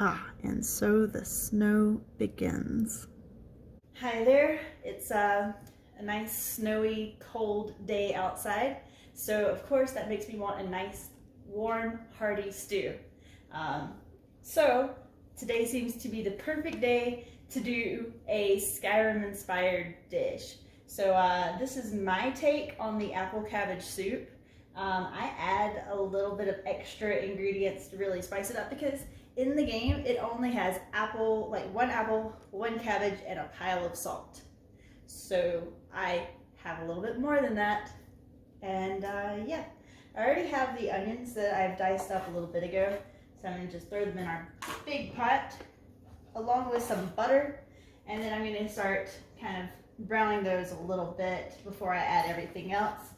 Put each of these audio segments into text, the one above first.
And so the snow begins. Hi there, it's a nice snowy cold day outside, so of course that makes me want a nice warm hearty stew. So today seems to be the perfect day to do a Skyrim inspired dish. So this is my take on the apple cabbage soup. I add a little bit of extra ingredients to really spice it up because in the game it only has one apple, one cabbage, and a pile of salt. So I have a little bit more than that. And yeah, I already have the onions that I've diced up a little bit ago. So I'm gonna just throw them in our big pot along with some butter. And then I'm gonna start kind of browning those a little bit before I add everything else.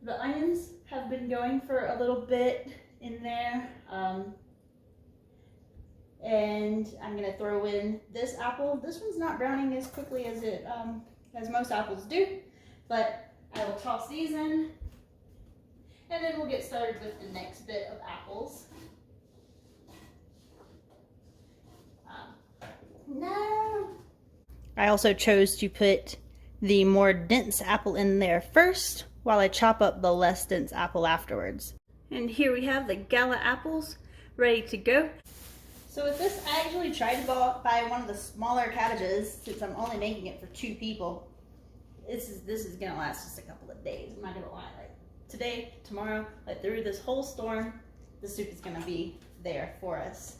The onions have been going for a little bit in there. And I'm gonna throw in this apple. This one's not browning as quickly as as most apples do, but I will toss these in, and then we'll get started with the next bit of apples. No! I also chose to put the more dense apple in there first, while I chop up the less dense apple afterwards. And here we have the gala apples ready to go. So with this, I actually tried to buy one of the smaller cabbages since I'm only making it for 2 people. This is gonna last just a couple of days. I'm not gonna lie. Like today, tomorrow, like through this whole storm, the soup is gonna be there for us.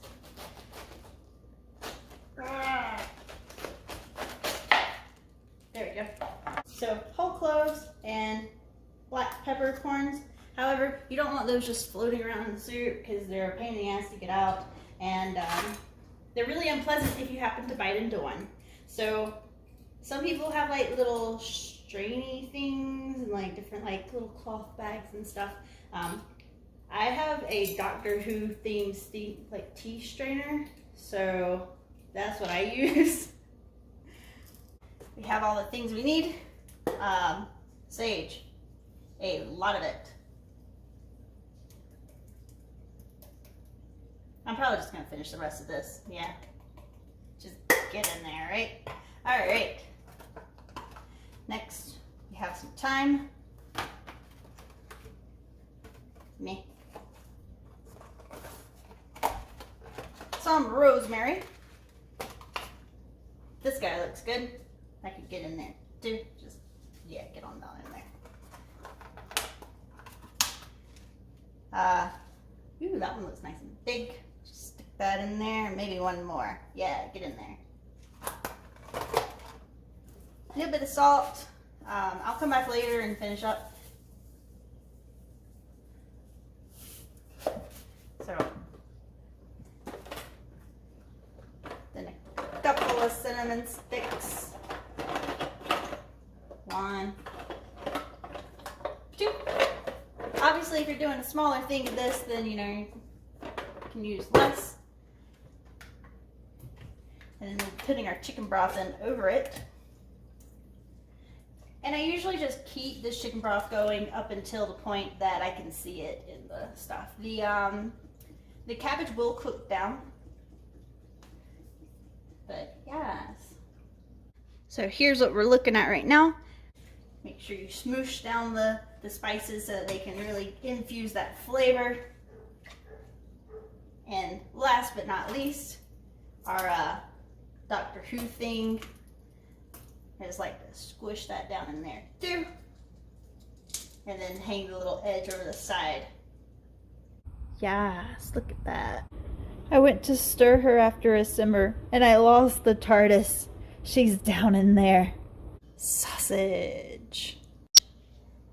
There we go. So whole cloves and black peppercorns. However, you don't want those just floating around in the soup because they're a pain in the ass to get out. And they're really unpleasant if you happen to bite into one. So some people have like little strainy things and like different like little cloth bags and stuff. I have a Doctor Who themed like tea strainer, so that's what I use. We have all the things we need. Sage, a lot of it. I'm probably just gonna finish the rest of this. Yeah, just get in there, right? All right. Next, we have some thyme. Me. Some rosemary. This guy looks good. I could get in there too. Just, yeah, get on down in there. Ooh, that one looks nice and big. Just stick that in there. Maybe one more. Yeah, get in there. A little bit of salt. I'll come back later and finish up. So, then a couple of cinnamon sticks. 1, 2. Obviously, if you're doing a smaller thing of this, then you know you can use less. And then we're putting our chicken broth in over it. And I usually just keep this chicken broth going up until the point that I can see it in the stuff. The cabbage will cook down. But yes. So here's what we're looking at right now. Make sure you smoosh down the spices so that they can really infuse that flavor. And last but not least, our Doctor Who thing. I just like to squish that down in there too. And then hang the little edge over the side. Yes, look at that. I went to stir her after a simmer and I lost the TARDIS. She's down in there. Sausage.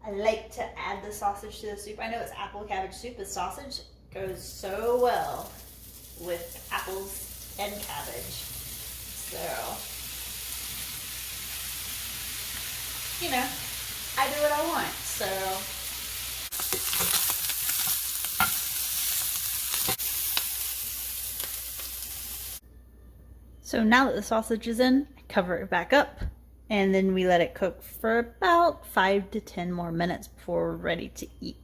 I like to add the sausage to the soup. I know it's apple cabbage soup, but sausage goes so well with apples and cabbage. So, you know, I do what I want, so. So now that the sausage is in, I cover it back up, and then we let it cook for about 5 to 10 more minutes before we're ready to eat.